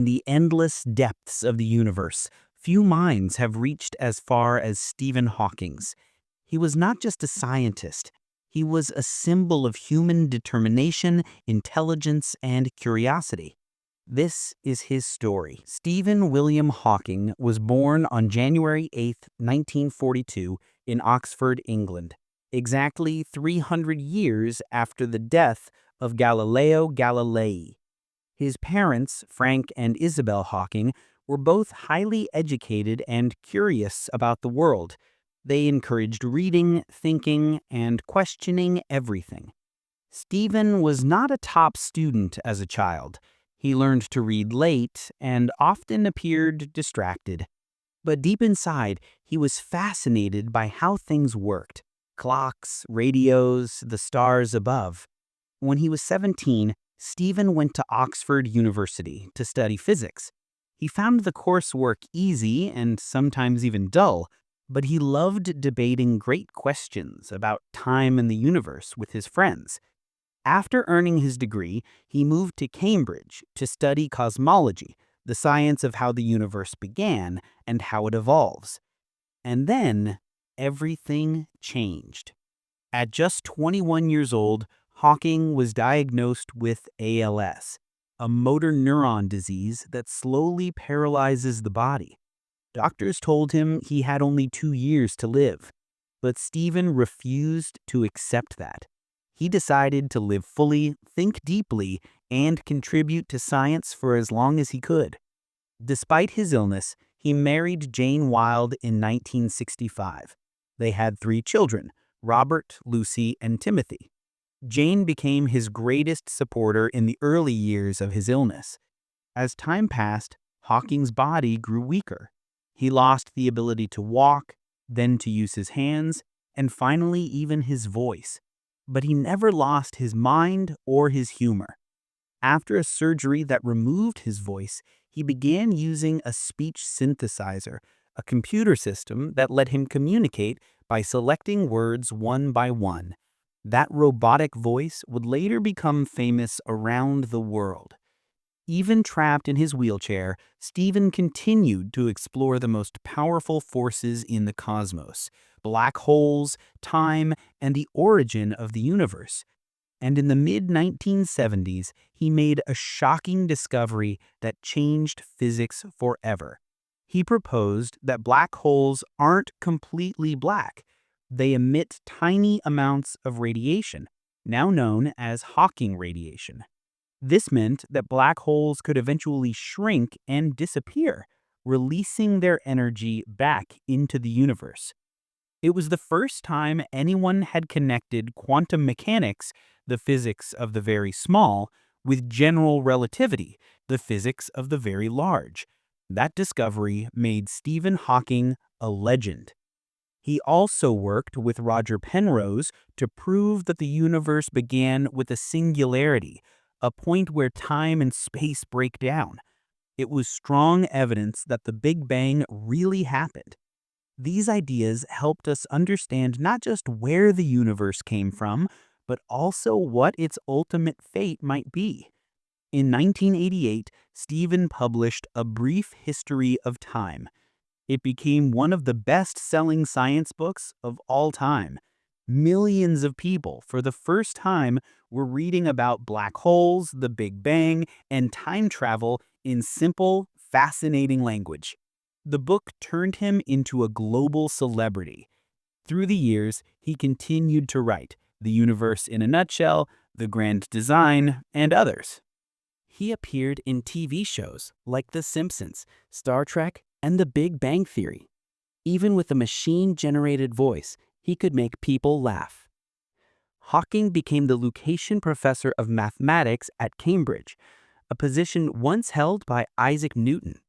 The endless depths of the universe, few minds have reached as far as Stephen Hawking's. He was not just a scientist, he was a symbol of human determination, intelligence, and curiosity. This is his story. Stephen William Hawking was born on January 8, 1942, in Oxford, England, exactly 300 years after the death of Galileo Galilei. His parents, Frank and Isabel Hawking, were both highly educated and curious about the world. They encouraged reading, thinking, and questioning everything. Stephen was not a top student as a child. He learned to read late and often appeared distracted. But deep inside, he was fascinated by how things worked: clocks, radios, the stars above. When he was 17, Stephen went to Oxford University to study physics. He found the coursework easy and sometimes even dull, but he loved debating great questions about time and the universe with his friends. After earning his degree, he moved to Cambridge to study cosmology, the science of how the universe began and how it evolves. And then, everything changed. At just 21 years old, Hawking was diagnosed with ALS, a motor neuron disease that slowly paralyzes the body. Doctors told him he had only 2 years to live, but Stephen refused to accept that. He decided to live fully, think deeply, and contribute to science for as long as he could. Despite his illness, he married Jane Wilde in 1965. They had 3 children: Robert, Lucy, and Timothy. Jane became his greatest supporter in the early years of his illness. As time passed, Hawking's body grew weaker. He lost the ability to walk, then to use his hands, and finally even his voice. But he never lost his mind or his humor. After a surgery that removed his voice, he began using a speech synthesizer, a computer system that let him communicate by selecting words one by one. That robotic voice would later become famous around the world. Even trapped in his wheelchair, Stephen continued to explore the most powerful forces in the cosmos: black holes, time, and the origin of the universe. And in the mid-1970s, he made a shocking discovery that changed physics forever. He proposed that black holes aren't completely black. They emit tiny amounts of radiation, now known as Hawking radiation. This meant that black holes could eventually shrink and disappear, releasing their energy back into the universe. It was the first time anyone had connected quantum mechanics, the physics of the very small, with general relativity, the physics of the very large. That discovery made Stephen Hawking a legend. He also worked with Roger Penrose to prove that the universe began with a singularity, a point where time and space break down. It was strong evidence that the Big Bang really happened. These ideas helped us understand not just where the universe came from, but also what its ultimate fate might be. In 1988, Stephen published A Brief History of Time. It became one of the best-selling science books of all time. Millions of people, for the first time, were reading about black holes, the Big Bang, and time travel in simple, fascinating language. The book turned him into a global celebrity. Through the years, he continued to write The Universe in a Nutshell, The Grand Design, and others. He appeared in TV shows like The Simpsons, Star Trek, and The Big Bang Theory. Even with a machine-generated voice, he could make people laugh. Hawking became the Lucasian Professor of Mathematics at Cambridge, a position once held by Isaac Newton.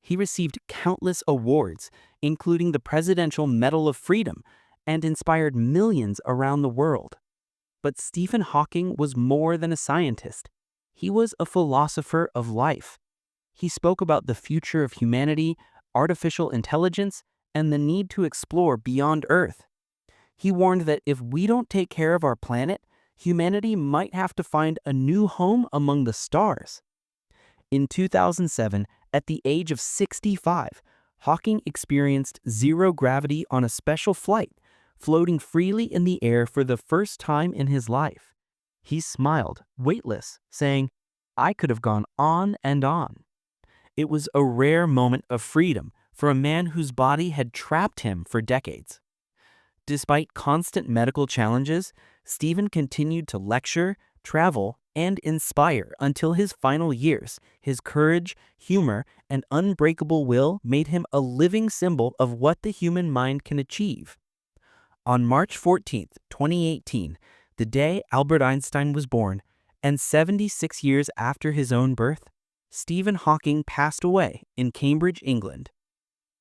He received countless awards, including the Presidential Medal of Freedom, and inspired millions around the world. But Stephen Hawking was more than a scientist. He was a philosopher of life. He spoke about the future of humanity, artificial intelligence, and the need to explore beyond Earth. He warned that if we don't take care of our planet, humanity might have to find a new home among the stars. In 2007, at the age of 65, Hawking experienced zero gravity on a special flight, floating freely in the air for the first time in his life. He smiled, weightless, saying, "I could have gone on and on." It was a rare moment of freedom for a man whose body had trapped him for decades. Despite constant medical challenges, Stephen continued to lecture, travel, and inspire until his final years. His courage, humor, and unbreakable will made him a living symbol of what the human mind can achieve. On March 14th, 2018, the day Albert Einstein was born, and 76 years after his own birth, Stephen Hawking passed away in Cambridge, England.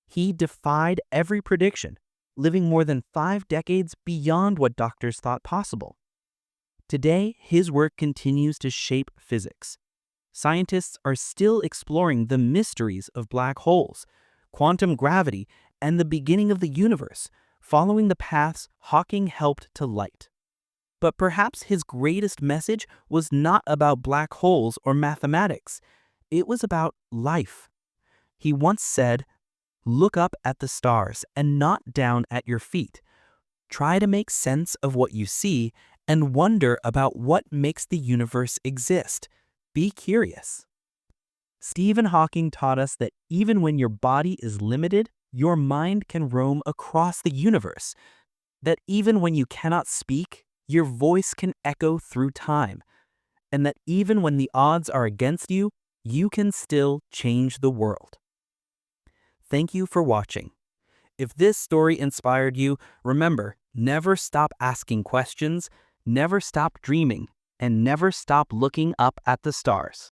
He defied every prediction, living more than 5 decades beyond what doctors thought possible. Today, his work continues to shape physics. Scientists are still exploring the mysteries of black holes, quantum gravity, and the beginning of the universe, following the paths Hawking helped to light. But perhaps his greatest message was not about black holes or mathematics. It was about life. He once said, "Look up at the stars and not down at your feet. Try to make sense of what you see and wonder about what makes the universe exist. Be curious." Stephen Hawking taught us that even when your body is limited, your mind can roam across the universe. That even when you cannot speak, your voice can echo through time. And that even when the odds are against you, you can still change the world. Thank you for watching. If this story inspired you, remember, never stop asking questions, never stop dreaming, and never stop looking up at the stars.